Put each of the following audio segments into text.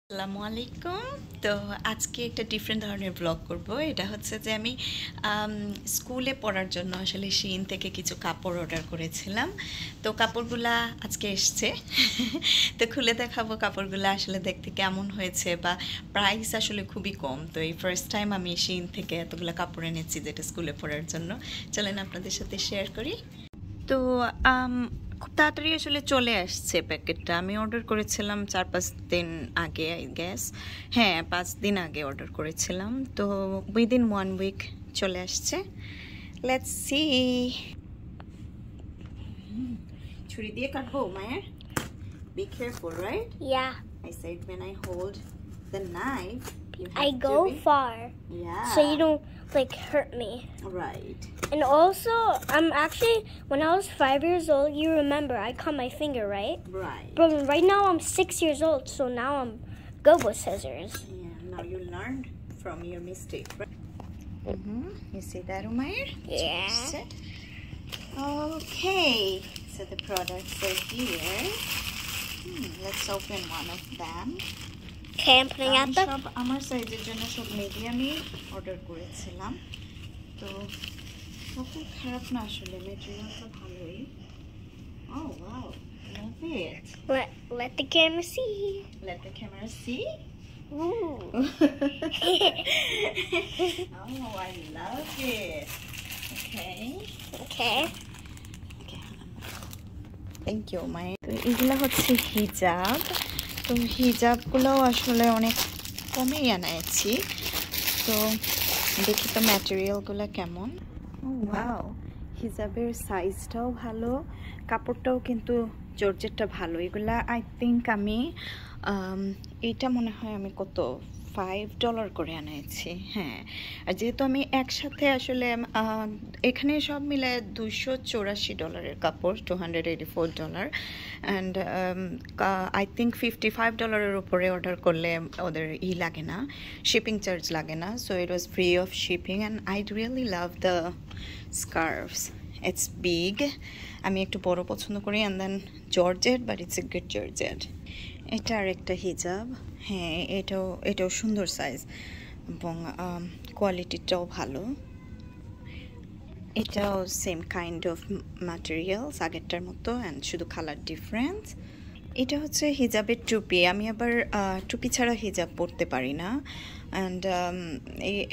আসসালামু আলাইকুম। তো আজকে একটা ডিফারেন্ট ধরনের ব্লগ করব। এটা হচ্ছে যে আমি স্কুলে পড়ার জন্য আসলে শিন থেকে কিছু কাপড় অর্ডার করেছিলাম। তো কাপড়গুলা আজকে এসছে। তো খুলে দেখাবো কাপড়গুলা আসলে দেখতে কেমন হয়েছে, বা প্রাইস আসলে খুবই কম। তো এই ফার্স্ট টাইম আমি শিন থেকে এতগুলো কাপড় এনেছি যেটা স্কুলে পড়ার জন্য। চলেন আপনাদের সাথে শেয়ার করি। তো খুব তাড়াতাড়ি আসলে চলে আসছে প্যাকেটটা। আমি অর্ডার করেছিলাম 4-5 দিন আগে, আই গেস। হ্যাঁ, 5 দিন আগে অর্ডার করেছিলাম। তো উইদিন 1 উইক চলে আসছে। Let's see. ছুরি দিয়ে কাটবো মায়ের? Be careful, right? Yeah. I said when I hold the knife, you have I go far. Yeah. So you don't hurt me. Right. And also, I'm actually, when I was 5 years old, you remember I cut my finger, right? Right. But right now I'm 6 years old, so now I'm good with scissors. Yeah, now you learned from your mistake, right? You see that, Umair? Yeah. Okay, so the products are here. Let's open one of them. Okay, I'm putting out the... সব আমার সাইজের জন্য সব মিডিয়ামই order করেছিলাম। তো খুব খারাপ না আসলে, ম্যাটেরিয়ালটা ভালোই। Oh wow, love it. Let the camera see. Let the camera see. Ooh. Oh, I love it. Okay. Okay. Thank you my. তো এগুলো হচ্ছে হিজাব। তো হিজাবগুলোও আসলে অনেক কমেই আনাইছি। তো দেখি তো ম্যাটেরিয়ালগুলো কেমন। ওয়াও, হিজাবের সাইজটাও ভালো, কাপড়টাও কিন্তু জর্জেটটা ভালো। এগুলা আই থিঙ্ক আমি এইটা মনে হয় আমি কত $5 করে আনাইছি। হ্যাঁ, আর যেহেতু আমি একসাথে আসলে এখানে সব মিলে $284 কাপড়, $284, অ্যান্ড আই থিঙ্ক $55 উপরে অর্ডার করলে ওদের লাগে না, শিপিং চার্জ লাগে না। So it was free of shipping, and I really love the scarves. It's big, আমি একটু বড় পছন্দ করি, and then georgette, but it's a good georgette. এটা আর একটা হিজাব। হ্যাঁ, এটাও সুন্দর সাইজ এবং কোয়ালিটিটাও ভালো। এটাও সেম কাইন্ড অফ ম্যাটেরিয়ালস আগেরটার মতো, অ্যান্ড শুধু কালার ডিফারেন্স। এটা হচ্ছে হিজাবের টুপি। আমি আবার টুপি ছাড়া হিজাব পরতে পারি না, অ্যান্ড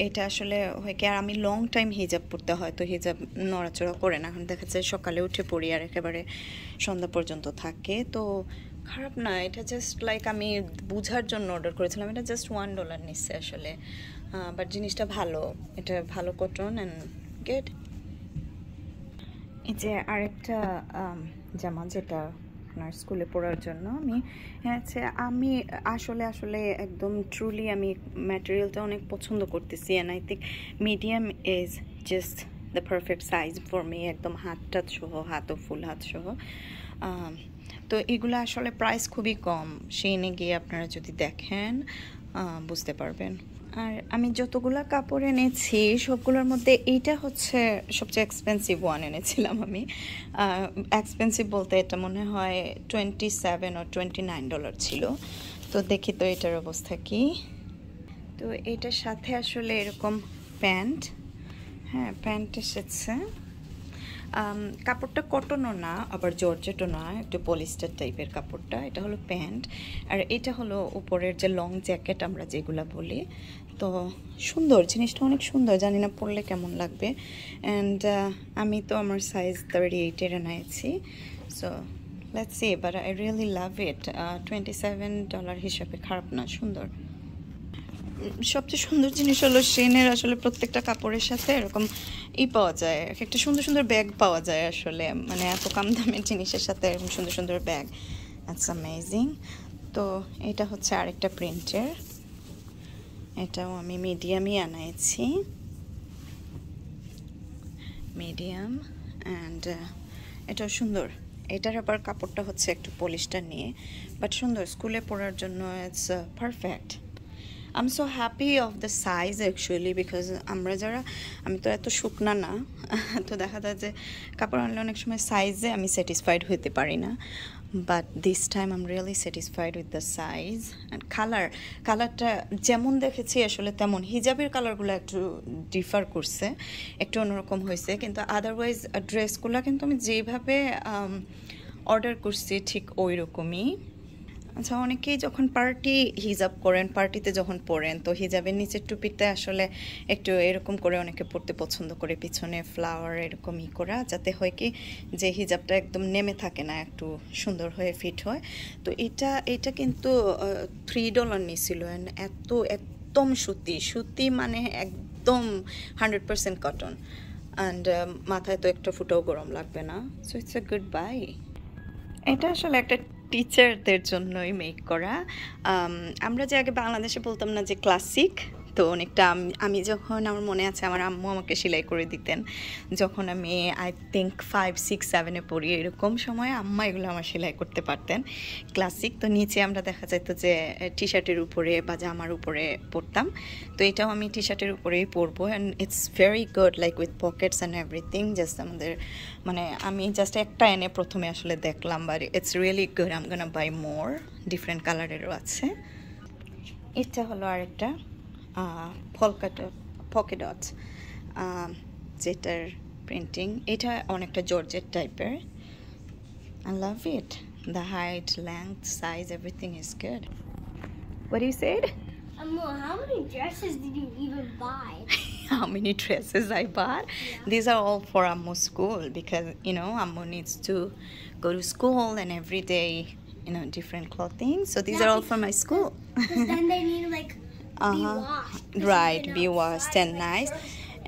এটা আসলে হয় কি, আর আমি লং টাইম হিজাব পরতে হয়, তো হিজাব নড়াচড়া করে না। এখন দেখা যায় সকালে উঠে পড়ি আর একেবারে সন্ধ্যা পর্যন্ত থাকে। তো খারাপ না, এটা জাস্ট লাইক আমি বুঝার জন্য অর্ডার করেছিলাম। এটা জাস্ট $1 নিচ্ছে আসলে, বাট জিনিসটা ভালো। এটা ভালো কটন অ্যান্ড গুড। এই যে আরেকটা জামা, যেটা আপনার স্কুলে পড়ার জন্য আমি আসলে একদম ট্রুলি আমি ম্যাটেরিয়ালটা অনেক পছন্দ করতেছি, and I think medium is just the perfect size for me. একদম হাতটা সহ, হাতও ফুল হাত সহ। তো এগুলো আসলে প্রাইস খুবই কম। সেইনে গিয়ে আপনারা যদি দেখেন বুঝতে পারবেন। আর আমি যতগুলো কাপড় এনেছি সবগুলোর মধ্যে এইটা হচ্ছে সবচেয়ে এক্সপেন্সিভ ওয়ান এনেছিলাম আমি। এক্সপেন্সিভ বলতে এটা মনে হয় $27 or $29 ছিল। তো দেখি তো এটার অবস্থা কি। তো এটার সাথে আসলে এরকম প্যান্ট, হ্যাঁ প্যান্ট এসেছে। কাপড়টা কটনও না, আবার জর্জেটও না, একটু পলিস্টার টাইপের কাপড়টা। এটা হলো প্যান্ট, আর এটা হলো উপরের যে লং জ্যাকেট আমরা যেগুলো বলি। তো সুন্দর, জিনিসটা অনেক সুন্দর, জানি না পরলে কেমন লাগবে। অ্যান্ড আমি তো আমার সাইজ 38-এর আনাইছি। So let's see, but I really love it. $27 হিসাবে খারাপ না, সুন্দর। সবচেয়ে সুন্দর জিনিস হলো শেনের আসলে প্রত্যেকটা কাপড়ের সাথে এরকম পাওয়া যায়, একটা সুন্দর সুন্দর ব্যাগ পাওয়া যায় আসলে, মানে এত কম দামের জিনিসের সাথে এরকম সুন্দর সুন্দর ব্যাগ। It's amazing. তো এটা হচ্ছে আরেকটা প্রিন্টের, এটাও আমি মিডিয়ামই আনাইছি, মিডিয়াম, অ্যান্ড এটাও সুন্দর। এটার আবার কাপড়টা হচ্ছে একটু পলিশটা নিয়ে, বাট সুন্দর, স্কুলে পড়ার জন্য it's perfect. I'm so happy of the size actually because আমরা যারা আমি তো এত শুকনা না তো দেখা যায় যে কাপড় আনলে অনেক সময় সাইজে আমি স্যাটিসফাইড হতে পারি না but this time I'm really satisfied with the size and কালারটা যেমন দেখেছি আসলে তেমন হিজাবের কালারগুলো একটু ডিফার করছে একটু অন্যরকম হয়েছে কিন্তু আদারওয়াইজ ড্রেসগুলো কিন্তু আমি যেভাবে অর্ডার করছি ঠিক ওই রকমই আচ্ছা অনেকেই যখন পার্টি হিজাব করেন পার্টিতে যখন পরেন তো হিজাবের নিচের টুপিটা আসলে একটু এরকম করে অনেকে পরতে পছন্দ করে পিছনে ফ্লাওয়ার এরকমই করা যাতে হয় কি যে হিজাবটা একদম নেমে থাকে না একটু সুন্দর হয়ে ফিট হয় তো এটা কিন্তু $3 নিছিল একদম সুতি মানে একদম 100% কটন অ্যান্ড মাথায় তো একটা ফুটাও গরম লাগবে না so it's a good bye এটা আসলে একটা টিচারদের জন্যই মেক করা আমরা যে আগে বাংলাদেশে বলতাম না যে ক্লাসিক তো অনেকটা আমি যখন আমার মনে আছে আমার আম্মু আমাকে সেলাই করে দিতেন যখন আমি আই থিঙ্ক 5, 6, 7-এ পড়ি এরকম সময় আম্মা এগুলো আমার সেলাই করতে পারতেন ক্লাসিক তো নিচে আমরা দেখা যেত যে টি শার্টের উপরে বা জামার উপরে পরতাম তো এটাও আমি টি শার্টের উপরেই পরবো and it's very good like with pockets and everything just আমাদের মানে আমি জাস্ট একটা এনে প্রথমে আসলে দেখলাম but it's really good I am gonna buy more different কালারেরও আছে এটা হলো আরেকটা polka dot যেটার প্রিন্টিং এটা অনেকটা জর্জেট টাইপের I love it the height length size everything is good what do you said how many dresses did you even buy how many dresses I bought these are all for Ammu's school because you know Ammu needs to go to school and every day you know different clothing so these are all for my school because then they need like be washed. Right, be washed and nice.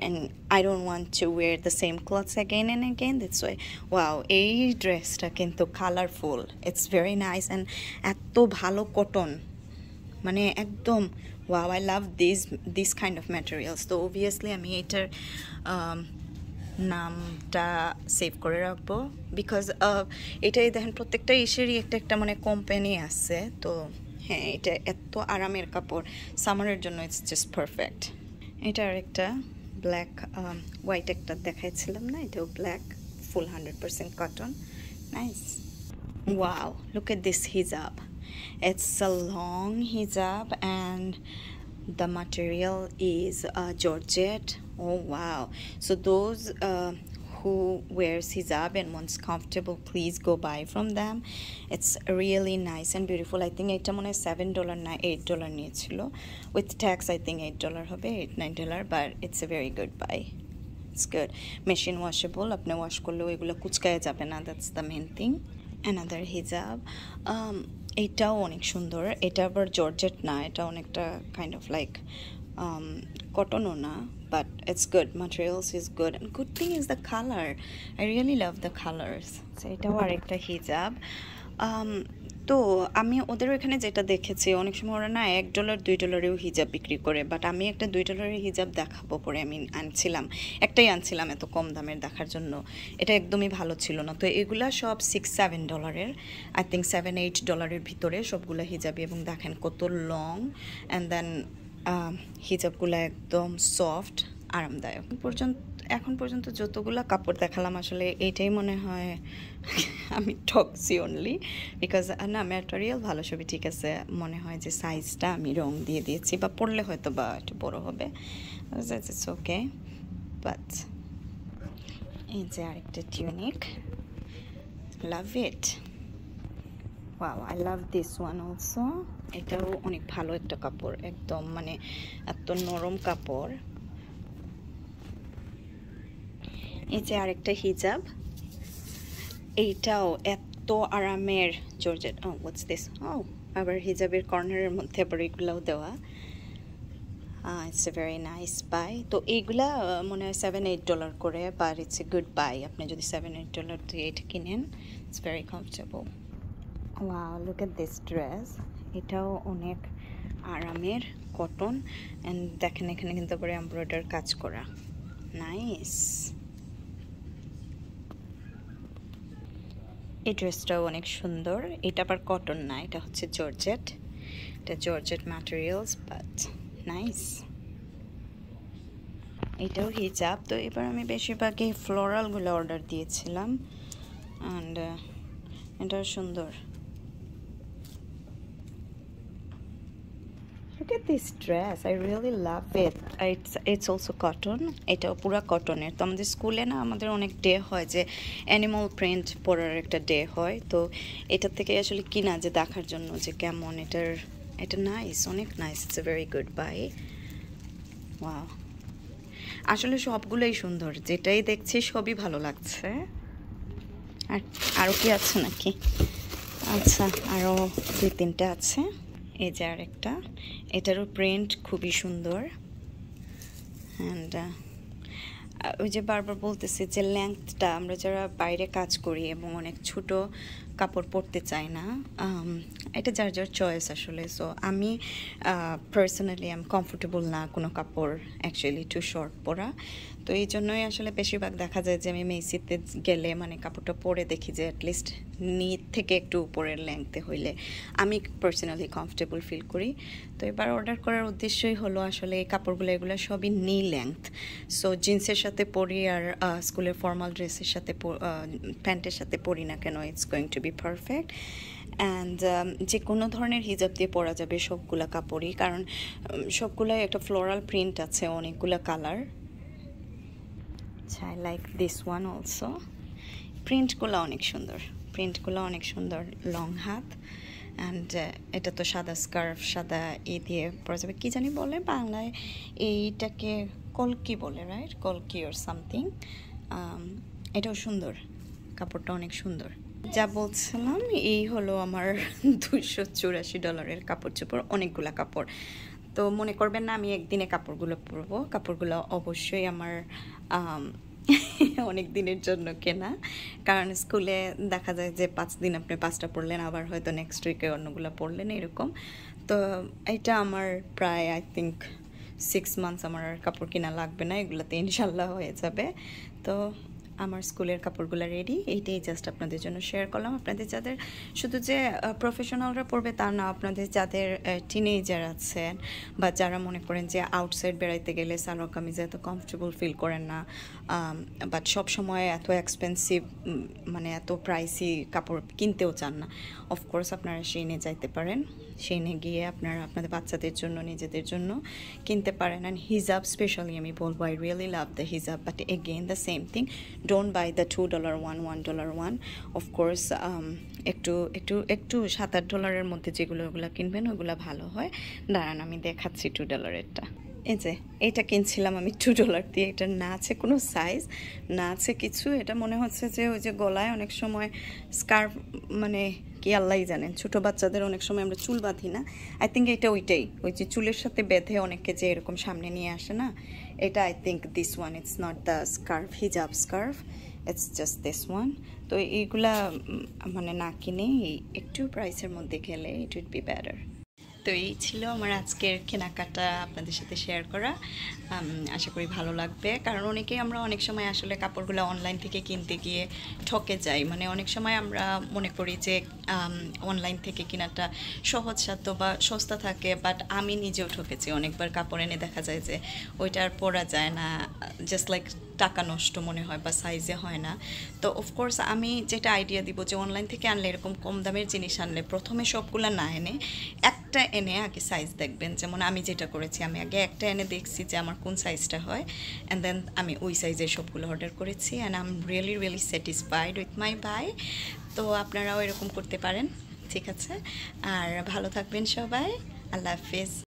And I don't want to wear the same clothes again and again. That's why, wow, এই ড্রেসটা কিন্তু colourful it's very nice and এত ভালো cotton মানে একদম wow I love these kind of materials তো obviously আমি এটার নামটা সেভ করে রাখবো বিকজ এটাই দেখেন প্রত্যেকটা ইসেরই একটা মানে কোম্পানি আছে তো হ্যাঁ এটা এত আরামের কাপড় সামারের জন্য ইটস জাস্ট পারফেক্ট এটা আরেকটা ব্ল্যাক হোয়াইট একটা দেখাইছিলাম না এটাও black full 100% cotton nice wow look at this হিজাব ইটস আ লং হিজাব and the material is georgette oh wow so those who wears hijab and wants comfortable please go buy from them it's really nice and beautiful I think এটা মনে $7 না $8 নিয়েছিল with tax I think $8 হবে $8-9 but it's a very good buy it's good machine washable আপনি wash করলেও এগুলো কুচকায় যাবে না that's the main thing another hijab এটাও অনেক সুন্দর এটা আবার জর্জেট না এটা অনেকটা কাইন্ড অফ লাইক কটনও না but it's good materials is good and good thing is the color I really love the colors so এটাও আরেকটা হিজাব তো আমি ওদের ওখানে যেটা দেখেছি অনেক সময় ওরা না $1 $2-এও হিজাব বিক্রি করে বাট আমি একটা $2 হিজাব দেখাবো পরে আমি একটাই আনছিলাম এত কম দামের দেখার জন্য এটা একদমই ভালো ছিল না তো এগুলা সব $6-7 আই থিঙ্ক $7-8 ভিতরে সবগুলো হিজাবি এবং দেখেন কত লং অ্যান্ড দেন হিজাবগুলো একদম সফট আরামদায়ক এখন পর্যন্ত যতগুলো কাপড় দেখালাম আসলে এইটাই মনে হয় আমি ঠকছি অনলি বিকজ না ম্যাটেরিয়াল ভালো সবই ঠিক আছে মনে হয় যে সাইজটা আমি রং দিয়ে দিয়েছি বা পরলে হয়তো বা একটু বড় হবে ইটস ওকে বাট এই যে আরেকটা tunic love it wow I love this one also এটাও অনেক ভালো একটা কাপড় একদম মানে এত নরম কাপড় এই যে আরেকটা হিজাব এইটাও এত আরামের জর্জেট হোয়াটস দিস আবার হিজাবের কর্নারের মধ্যে আবার এগুলাও দেওয়া it's a very nice buy তো এইগুলা মনে হয় $7-8 করে but it's a good buy আপনি যদি $7-8 দিয়ে এটা কিনেন it's very comfortable wow look at this dress এটাও অনেক আরামের কটন অ্যান্ড দেখেন এখানে কিন্তু আবার এমব্রয়ডারি কাজ করা নাইস এই ড্রেসটাও অনেক সুন্দর এটা আবার কটন না এটা হচ্ছে জর্জেট এটা জর্জেট ম্যাটেরিয়ালস বাট নাইস। এটাও হিজাব। তো এবার আমি বেশিরভাগই ফ্লোরালগুলো অর্ডার দিয়েছিলাম, অ্যান্ড এটাও সুন্দর। Look at this dress. I really love it. It's also cotton. এটাও পুরো কটনের। তো আমাদের স্কুলে না আমাদের অনেক ডে হয় যে অ্যানিমাল প্রিন্ট পরার একটা ডে হয়, তো এটা থেকে আসলে কিনা যে দেখার জন্য যে কেমন এটা নাইস, অনেক nice. It's a very good bye. Wow, আসলে সবগুলোই সুন্দর, যেটাই দেখছি সবই ভালো লাগছে। আর আরও কি আছে নাকি? আচ্ছা, আরও 2-3টা আছে। এই যে আরেকটা, এটারও প্রিন্ট খুবই সুন্দর। অ্যান্ড ওই যে বারবার বলতেছি যে লেন্থটা, আমরা যারা বাইরে কাজ করি এবং অনেক ছোট কাপড় পরতে চাই না, এটা যার যার চয়েস আসলে। সো আমি পার্সোনালি আমি কমফোর্টেবল না কোনো কাপড় অ্যাকচুয়ালি টু শর্ট পরা। তো এই জন্যই আসলে বেশিরভাগ দেখা যায় যে আমি মেসিতে গেলে মানে কাপড়টা পরে দেখি যে অ্যাটলিস্ট নিচ থেকে একটু উপরের লেংথে হইলে আমি পার্সোনালি কমফোর্টেবল ফিল করি। তো এবার অর্ডার করার উদ্দেশ্যই হলো আসলে এই কাপড়গুলো, এগুলো সবই নি লেংথ। সো জিন্সের সাথে পরি আর স্কুলের ফর্মাল ড্রেসের সাথে প্যান্টের সাথে পরি না কেন, it's going to be perfect. And যে কোনো ধরনের হিজাব দিয়ে পরা যাবে সবগুলা কাপড়ই, কারণ সবগুলাই একটা ফ্লোরাল প্রিন্ট আছে, অনেকগুলো colour. I like this one also. প্রিন্টগুলো অনেক সুন্দর, প্রিন্টগুলো অনেক সুন্দর, লং হাত। অ্যান্ড এটা তো সাদা স্কার্ফ, সাদা দিয়ে পরা যাবে। কী জানি বলে বাংলায় এইটাকে, কলকি বলে, রাইট? কলকি ওর সামথিং। এটাও সুন্দর, কাপড়টা অনেক সুন্দর। যা বলছিলাম, এই হলো আমার $284 কাপড় চোপড়, অনেকগুলা কাপড়। তো মনে করবেন না আমি একদিনে কাপড়গুলো পরবো, কাপড়গুলো অবশ্যই আমার অনেক দিনের জন্য কেনা, কারণ স্কুলে দেখা যায় যে 5 দিন আপনি 5টা পরলেন, আবার হয়তো নেক্সট উইকে অন্যগুলো পরলেন, এরকম। তো এটা আমার প্রায় আই থিঙ্ক 6 মান্থস আমার আর কাপড় কেনা লাগবে না, এগুলোতে ইনশাল্লাহ হয়ে যাবে। তো আমার স্কুলের কাপড়গুলো রেডি, এইটাই জাস্ট আপনাদের জন্য শেয়ার করলাম। আপনাদের যাদের শুধু যে প্রফেশনালরা পড়বে তা না, আপনাদের যাদের টিনেজার আছেন বা যারা মনে করেন যে আউটসাইড বেড়াইতে গেলে সালোয়ার কামিজে এত কমফোর্টেবল ফিল করেন না, বাট সব সময় এত এক্সপেন্সিভ মানে এত প্রাইসি কাপড় কিনতেও চান না, অফকোর্স আপনারা SHEIN-এ যাইতে পারেন। SHEIN-এ গিয়ে আপনারা আপনাদের বাচ্চাদের জন্য, নিজেদের জন্য কিনতে পারেন। অ্যান্ড হিজাব স্পেশালি আমি বলবো, আই রিয়েলি লাভ দ্য হিজাব, but again the same thing, don't by the $2 one, $1 one. Of course একটু $7-8 মধ্যে যেগুলো ওগুলো কিনবেন ওগুলো ভালো হয়। দাঁড়ান আমি দেখাচ্ছি $2-এরটা। এই যে এইটা কিনছিলাম আমি $2 দিয়ে, এটা না আছে কোনো সাইজ, না আছে কিছু। এটা মনে হচ্ছে যে ওই যে গলায় অনেক সময় স্কার্ফ, মানে কি আল্লাহই জানেন, ছোটো বাচ্চাদের অনেক সময় আমরা চুল বাঁধি না, আই থিঙ্ক এটা ওইটাই, ওই যে চুলের সাথে বেঁধে অনেকে যে এরকম সামনে নিয়ে আসে না, এটা I think this one, it's not the scarf, hijab scarf, it's just this one. তো এইগুলা মানে না কিনে একটু প্রাইসের মধ্যে গেলে ইট উইড বি বেটার। তো এই ছিল আমার আজকের কেনাকাটা আপনাদের সাথে শেয়ার করা। আশা করি ভালো লাগবে, কারণ অনেকেই আমরা অনেক সময় আসলে কাপড়গুলো অনলাইন থেকে কিনতে গিয়ে ঠকে যাই। মানে অনেক সময় আমরা মনে করি যে অনলাইন থেকে কেনাটা সহজসাধ্য বা সস্তা থাকে, বাট আমি নিজেও ঠকেছি অনেকবার। কাপড় এনে দেখা যায় যে ওইটা আর পরা যায় না, জাস্ট লাইক টাকা নষ্ট মনে হয় বা সাইজে হয় না। তো অফকোর্স আমি যেটা আইডিয়া দিব যে অনলাইন থেকে আনলে, এরকম কম দামের জিনিস আনলে প্রথমে সবগুলো না এনে একটা এনে আগে সাইজ দেখবেন। যেমন আমি যেটা করেছি, আমি আগে একটা এনে দেখছি যে আমার কোন সাইজটা হয়, অ্যান্ড দেন আমি ওই সাইজের সবগুলো অর্ডার করেছি, and I am really satisfied with my buy. তো আপনারাও এরকম করতে পারেন, ঠিক আছে? আর ভালো থাকবেন সবাই, আল্লাহ হাফিজ।